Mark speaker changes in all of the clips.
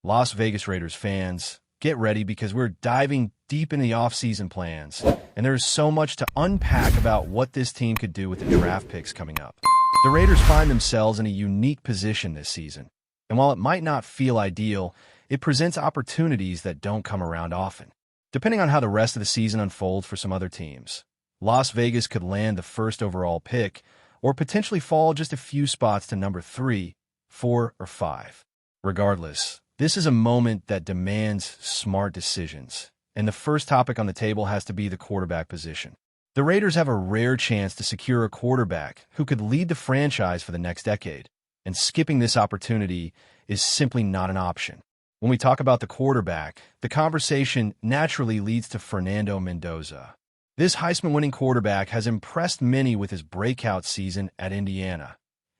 Speaker 1: Las Vegas Raiders fans, get ready because we're diving deep into the offseason plans, and there's so much to unpack about what this team could do with the draft picks coming up. The Raiders find themselves in a unique position this season, and while it might not feel ideal, it presents opportunities that don't come around often. Depending on how the rest of the season unfolds for some other teams, Las Vegas could land the first overall pick or potentially fall just a few spots to number 3, 4, or 5. Regardless, this is a moment that demands smart decisions, and the first topic on the table has to be the quarterback position. The Raiders have a rare chance to secure a quarterback who could lead the franchise for the next decade, and skipping this opportunity is simply not an option. When we talk about the quarterback, the conversation naturally leads to Fernando Mendoza. This Heisman-winning quarterback has impressed many with his breakout season at Indiana,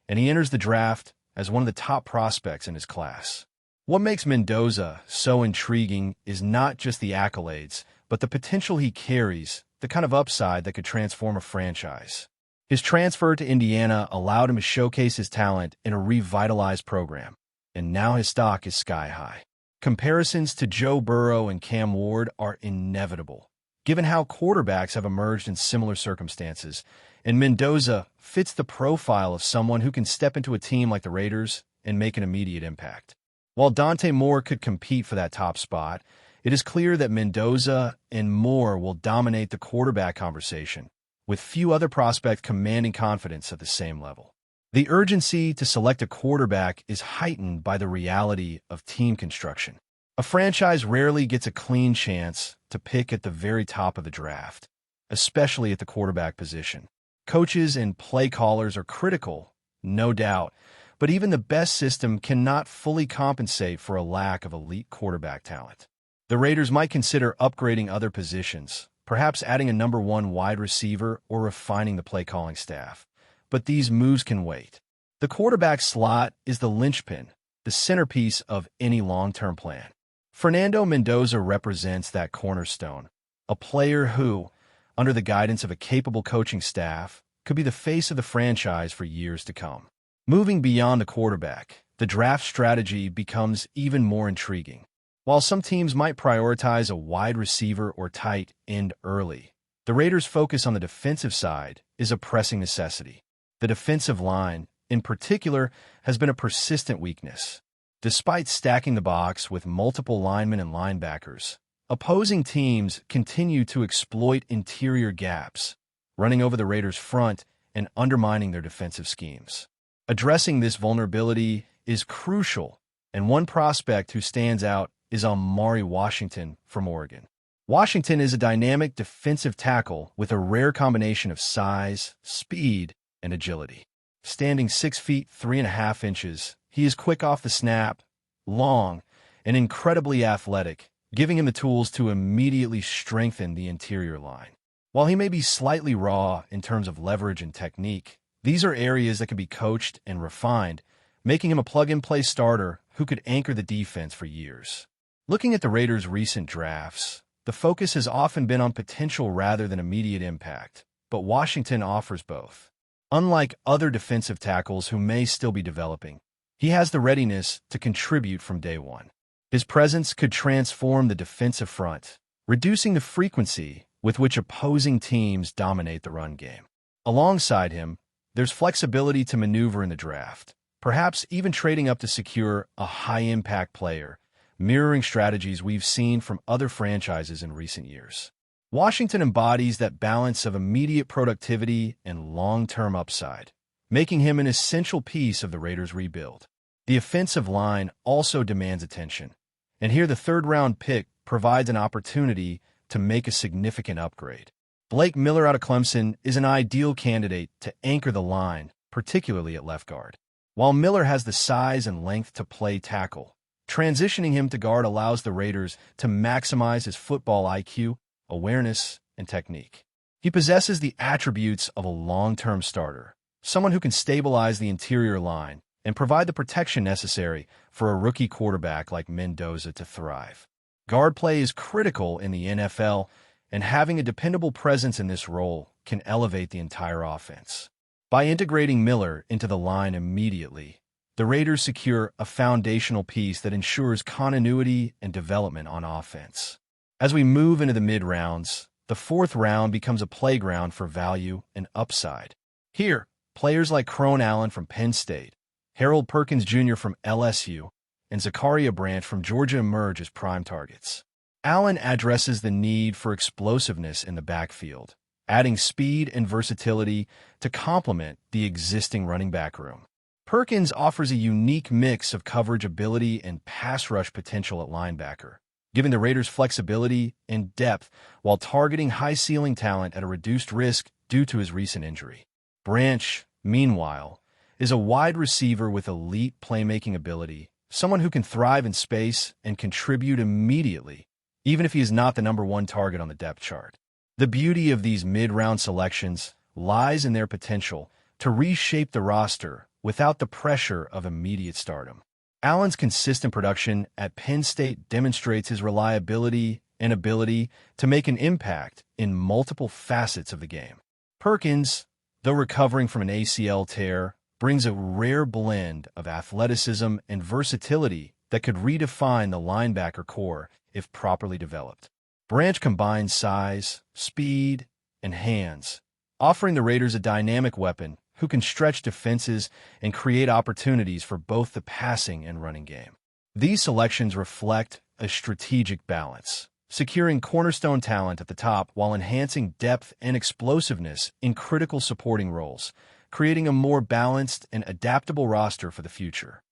Speaker 1: and he enters the draft as one of the top prospects in his class. What makes Mendoza so intriguing is not just the accolades, but the potential he carries, the kind of upside that could transform a franchise. His transfer to Indiana allowed him to showcase his talent in a revitalized program, and now his stock is sky high. Comparisons to Joe Burrow and Cam Ward are inevitable, given how quarterbacks have emerged in similar circumstances, and Mendoza fits the profile of someone who can step into a team like the Raiders and make an immediate impact. While Dante Moore could compete for that top spot, it is clear that Mendoza and Moore will dominate the quarterback conversation, with few other prospects commanding confidence at the same level. The urgency to select a quarterback is heightened by the reality of team construction. A franchise rarely gets a clean chance to pick at the very top of the draft, especially at the quarterback position. Coaches and play callers are critical, no doubt, but even the best system cannot fully compensate for a lack of elite quarterback talent. The Raiders might consider upgrading other positions, perhaps adding a number 1 wide receiver or refining the play-calling staff. But these moves can wait. The quarterback slot is the linchpin, the centerpiece of any long-term plan. Fernando Mendoza represents that cornerstone, a player who, under the guidance of a capable coaching staff, could be the face of the franchise for years to come. Moving beyond the quarterback, the draft strategy becomes even more intriguing. While some teams might prioritize a wide receiver or tight end early, the Raiders' focus on the defensive side is a pressing necessity. The defensive line, in particular, has been a persistent weakness. Despite stacking the box with multiple linemen and linebackers, opposing teams continue to exploit interior gaps, running over the Raiders' front and undermining their defensive schemes. Addressing this vulnerability is crucial, and one prospect who stands out is Amari Washington from Oregon. Washington is a dynamic defensive tackle with a rare combination of size, speed, and agility. Standing 6 feet 3.5 inches, he is quick off the snap, long, and incredibly athletic, giving him the tools to immediately strengthen the interior line. While he may be slightly raw in terms of leverage and technique, these are areas that can be coached and refined, making him a plug-and-play starter who could anchor the defense for years. Looking at the Raiders' recent drafts, the focus has often been on potential rather than immediate impact, but Washington offers both. Unlike other defensive tackles who may still be developing, he has the readiness to contribute from day one. His presence could transform the defensive front, reducing the frequency with which opposing teams dominate the run game. Alongside him, there's flexibility to maneuver in the draft, perhaps even trading up to secure a high-impact player, mirroring strategies we've seen from other franchises in recent years. Washington embodies that balance of immediate productivity and long-term upside, making him an essential piece of the Raiders' rebuild. The offensive line also demands attention, and here the third-round pick provides an opportunity to make a significant upgrade. Blake Miller out of Clemson is an ideal candidate to anchor the line, particularly at left guard. While Miller has the size and length to play tackle, transitioning him to guard allows the Raiders to maximize his football IQ, awareness, and technique. He possesses the attributes of a long-term starter, someone who can stabilize the interior line and provide the protection necessary for a rookie quarterback like Mendoza to thrive. Guard play is critical in the NFL, and having a dependable presence in this role can elevate the entire offense. By integrating Miller into the line immediately, the Raiders secure a foundational piece that ensures continuity and development on offense. As we move into the mid-rounds, the fourth round becomes a playground for value and upside. Here, players like Crone Allen from Penn State, Harold Perkins Jr. from LSU, and Zachariah Branch from Georgia emerge as prime targets. Allen addresses the need for explosiveness in the backfield, adding speed and versatility to complement the existing running back room. Perkins offers a unique mix of coverage ability and pass rush potential at linebacker, giving the Raiders flexibility and depth while targeting high-ceiling talent at a reduced risk due to his recent injury. Branch, meanwhile, is a wide receiver with elite playmaking ability, someone who can thrive in space and contribute immediately, even if he is not the number one target on the depth chart. The beauty of these mid-round selections lies in their potential to reshape the roster without the pressure of immediate stardom. Allen's consistent production at Penn State demonstrates his reliability and ability to make an impact in multiple facets of the game. Perkins, though recovering from an ACL tear, brings a rare blend of athleticism and versatility that could redefine the linebacker core if properly developed. Branch combines size, speed, and hands, offering the Raiders a dynamic weapon who can stretch defenses and create opportunities for both the passing and running game. These selections reflect a strategic balance, securing cornerstone talent at the top while enhancing depth and explosiveness in critical supporting roles, creating a more balanced and adaptable roster for the future.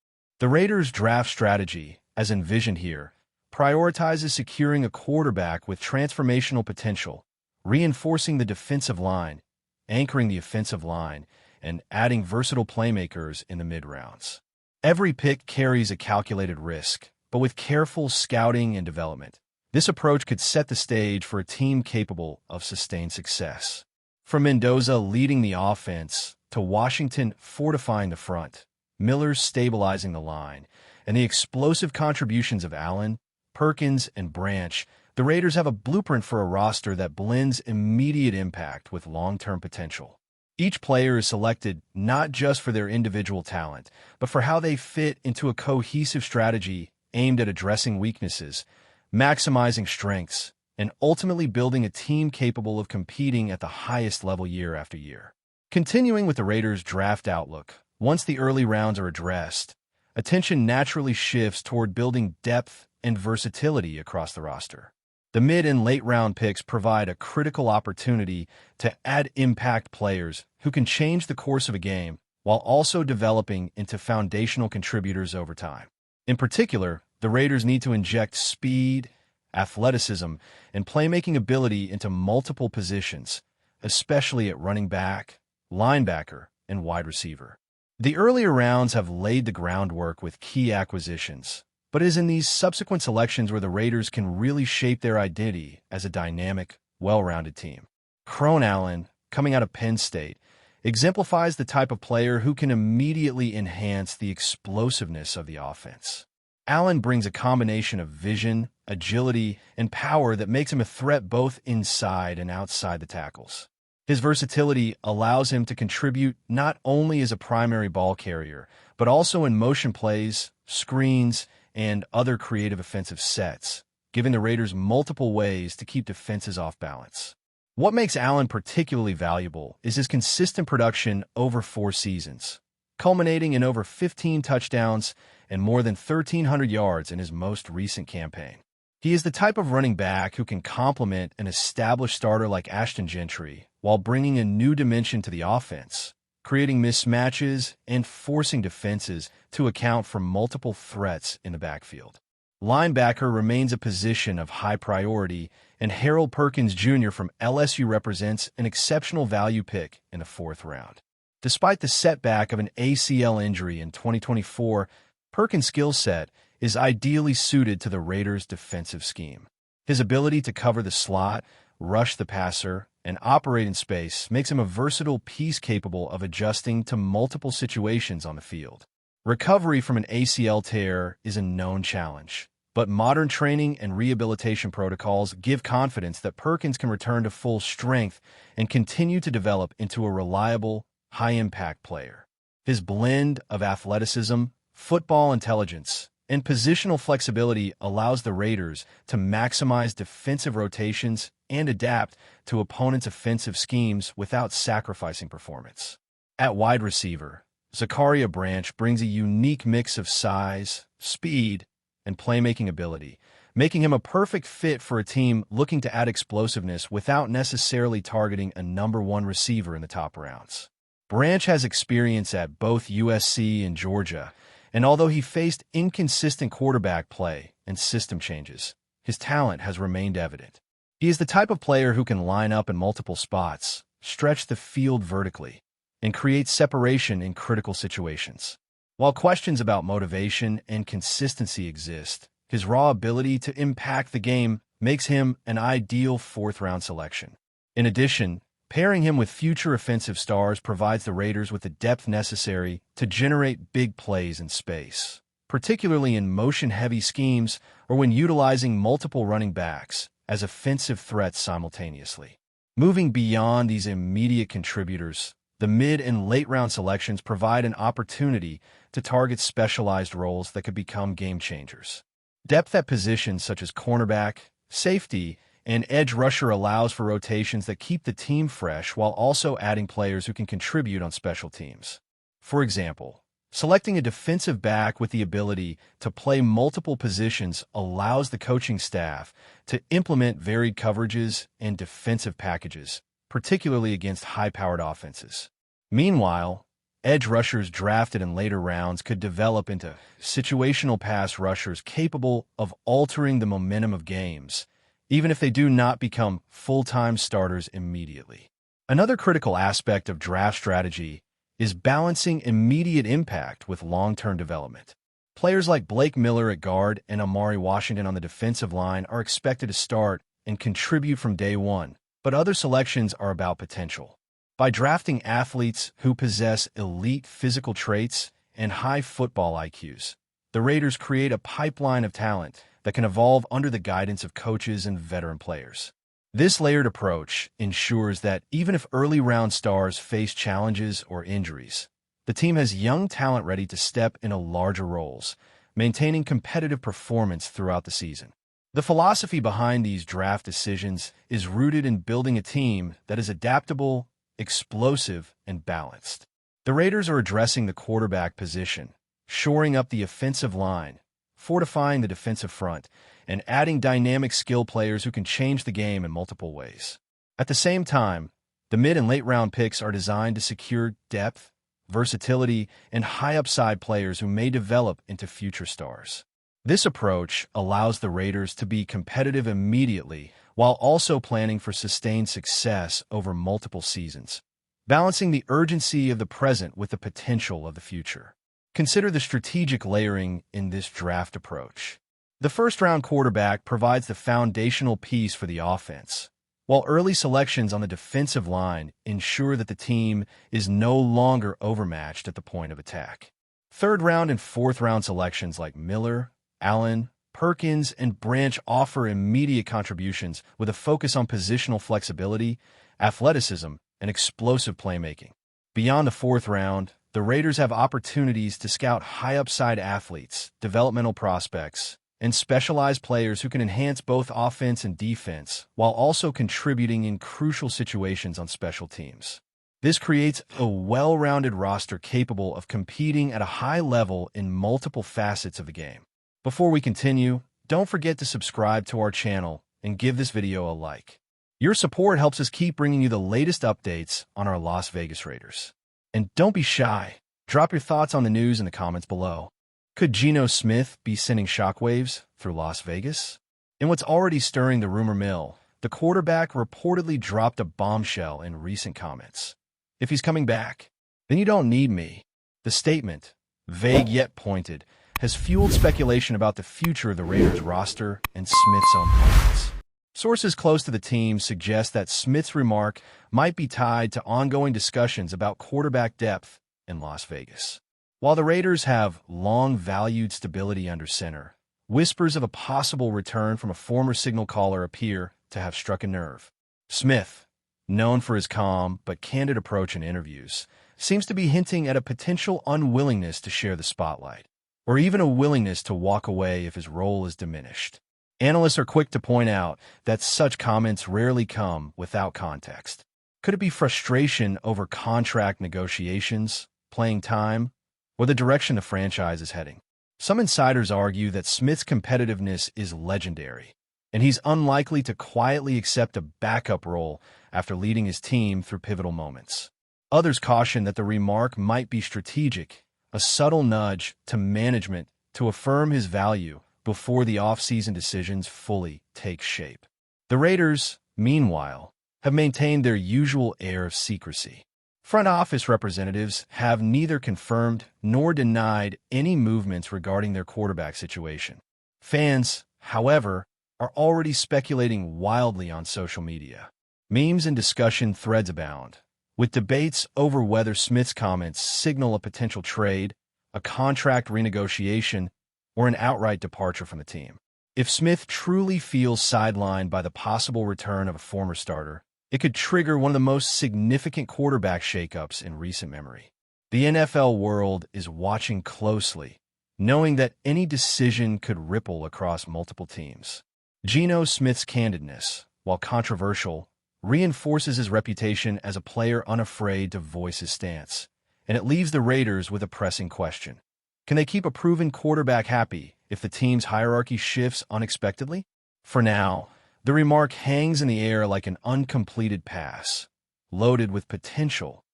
Speaker 1: The Raiders' draft strategy, as envisioned here, prioritizes securing a quarterback with transformational potential, reinforcing the defensive line, anchoring the offensive line, and adding versatile playmakers in the mid-rounds. Every pick carries a calculated risk, but with careful scouting and development, this approach could set the stage for a team capable of sustained success. From Mendoza leading the offense to Washington fortifying the front, Miller stabilizing the line, and the explosive contributions of Allen, Perkins, and Branch, the Raiders have a blueprint for a roster that blends immediate impact with long-term potential. Each player is selected not just for their individual talent, but for how they fit into a cohesive strategy aimed at addressing weaknesses, maximizing strengths, and ultimately building a team capable of competing at the highest level year after year. Continuing with the Raiders' draft outlook, once the early rounds are addressed, attention naturally shifts toward building depth and versatility across the roster. The mid and late round picks provide a critical opportunity to add impact players who can change the course of a game while also developing into foundational contributors over time. In particular, the Raiders need to inject speed, athleticism, and playmaking ability into multiple positions, especially at running back, linebacker, and wide receiver. The earlier rounds have laid the groundwork with key acquisitions, but it is in these subsequent selections where the Raiders can really shape their identity as a dynamic, well-rounded team. Crone Allen, coming out of Penn State, exemplifies the type of player who can immediately enhance the explosiveness of the offense. Allen brings a combination of vision, agility, and power that makes him a threat both inside and outside the tackles. His versatility allows him to contribute not only as a primary ball carrier, but also in motion plays, screens, and other creative offensive sets, giving the Raiders multiple ways to keep defenses off balance. What makes Allen particularly valuable is his consistent production over 4 seasons, culminating in over 15 touchdowns and more than 1,300 yards in his most recent campaign. He is the type of running back who can complement an established starter like Ashton Gentry while bringing a new dimension to the offense, creating mismatches and forcing defenses to account for multiple threats in the backfield. Linebacker remains a position of high priority, and Harold Perkins Jr. from LSU represents an exceptional value pick in the 4th round. Despite the setback of an ACL injury in 2024, Perkins' skill set is ideally suited to the Raiders' defensive scheme. His ability to cover the slot, rush the passer, and operate in space makes him a versatile piece capable of adjusting to multiple situations on the field. Recovery from an ACL tear is a known challenge, but modern training and rehabilitation protocols give confidence that Perkins can return to full strength and continue to develop into a reliable, high-impact player. His blend of athleticism, football intelligence, and positional flexibility allows the Raiders to maximize defensive rotations and adapt to opponents' offensive schemes without sacrificing performance. At wide receiver, Zachariah Branch brings a unique mix of size, speed, and playmaking ability, making him a perfect fit for a team looking to add explosiveness without necessarily targeting a number one receiver in the top rounds. Branch has experience at both USC and Georgia, and although he faced inconsistent quarterback play and system changes, his talent has remained evident. He is the type of player who can line up in multiple spots, stretch the field vertically, and create separation in critical situations. While questions about motivation and consistency exist, his raw ability to impact the game makes him an ideal fourth-round selection. In addition, pairing him with future offensive stars provides the Raiders with the depth necessary to generate big plays in space, particularly in motion-heavy schemes or when utilizing multiple running backs as offensive threats simultaneously. Moving beyond these immediate contributors, the mid- and late-round selections provide an opportunity to target specialized roles that could become game-changers. Depth at positions such as cornerback, safety, and edge rusher allows for rotations that keep the team fresh while also adding players who can contribute on special teams. For example, selecting a defensive back with the ability to play multiple positions allows the coaching staff to implement varied coverages and defensive packages, particularly against high-powered offenses. Meanwhile, edge rushers drafted in later rounds could develop into situational pass rushers capable of altering the momentum of games, even if they do not become full-time starters immediately. Another critical aspect of draft strategy is balancing immediate impact with long-term development. Players like Blake Miller at guard and Amari Washington on the defensive line are expected to start and contribute from day one, but other selections are about potential. By drafting athletes who possess elite physical traits and high football IQs, the Raiders create a pipeline of talent that can evolve under the guidance of coaches and veteran players. This layered approach ensures that even if early-round stars face challenges or injuries, the team has young talent ready to step into larger roles, maintaining competitive performance throughout the season. The philosophy behind these draft decisions is rooted in building a team that is adaptable, explosive, and balanced. The Raiders are addressing the quarterback position, shoring up the offensive line, fortifying the defensive front, and adding dynamic skill players who can change the game in multiple ways. At the same time, the mid- and late-round picks are designed to secure depth, versatility, and high-upside players who may develop into future stars. This approach allows the Raiders to be competitive immediately while also planning for sustained success over multiple seasons, balancing the urgency of the present with the potential of the future. Consider the strategic layering in this draft approach. The first-round quarterback provides the foundational piece for the offense, while early selections on the defensive line ensure that the team is no longer overmatched at the point of attack. Third-round and fourth-round selections like Miller, Allen, Perkins, and Branch offer immediate contributions with a focus on positional flexibility, athleticism, and explosive playmaking. Beyond the fourth round, the Raiders have opportunities to scout high-upside athletes, developmental prospects, and specialized players who can enhance both offense and defense while also contributing in crucial situations on special teams. This creates a well-rounded roster capable of competing at a high level in multiple facets of the game. Before we continue, don't forget to subscribe to our channel and give this video a like. Your support helps us keep bringing you the latest updates on our Las Vegas Raiders. And don't be shy. Drop your thoughts on the news in the comments below. Could Geno Smith be sending shockwaves through Las Vegas? In what's already stirring the rumor mill, the quarterback reportedly dropped a bombshell in recent comments. If he's coming back, then you don't need me. The statement, vague yet pointed, has fueled speculation about the future of the Raiders roster and Smith's own plans. Sources close to the team suggest that Smith's remark might be tied to ongoing discussions about quarterback depth in Las Vegas. While the Raiders have long valued stability under center, whispers of a possible return from a former signal caller appear to have struck a nerve. Smith, known for his calm but candid approach in interviews, seems to be hinting at a potential unwillingness to share the spotlight. or even a willingness to walk away if his role is diminished. Analysts are quick to point out that such comments rarely come without context. Could it be frustration over contract negotiations, playing time, or the direction the franchise is heading? Some insiders argue that Smith's competitiveness is legendary, and he's unlikely to quietly accept a backup role after leading his team through pivotal moments. Others caution that the remark might be strategic, a subtle nudge to management to affirm his value before the offseason decisions fully take shape. The Raiders, meanwhile, have maintained their usual air of secrecy. Front office representatives have neither confirmed nor denied any movements regarding their quarterback situation. Fans, however, are already speculating wildly on social media. Memes and discussion threads abound, with debates over whether Smith's comments signal a potential trade, a contract renegotiation, or an outright departure from the team. If Smith truly feels sidelined by the possible return of a former starter, it could trigger one of the most significant quarterback shakeups in recent memory. The NFL world is watching closely, knowing that any decision could ripple across multiple teams. Geno Smith's candidness, while controversial, reinforces his reputation as a player unafraid to voice his stance, and it leaves the Raiders with a pressing question. Can they keep a proven quarterback happy if the team's hierarchy shifts unexpectedly? For now, the remark hangs in the air like an uncompleted pass, loaded with potential,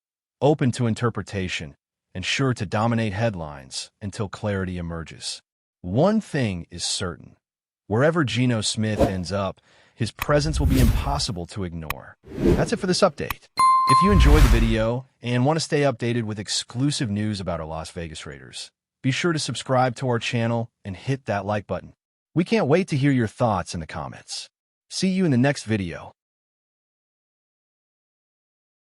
Speaker 1: open to interpretation, and sure to dominate headlines until clarity emerges. One thing is certain. Wherever Geno Smith ends up, his presence will be impossible to ignore. That's it for this update. If you enjoyed the video and want to stay updated with exclusive news about our Las Vegas Raiders, be sure to subscribe to our channel and hit that like button. We can't wait to hear your thoughts in the comments. See you in the next video.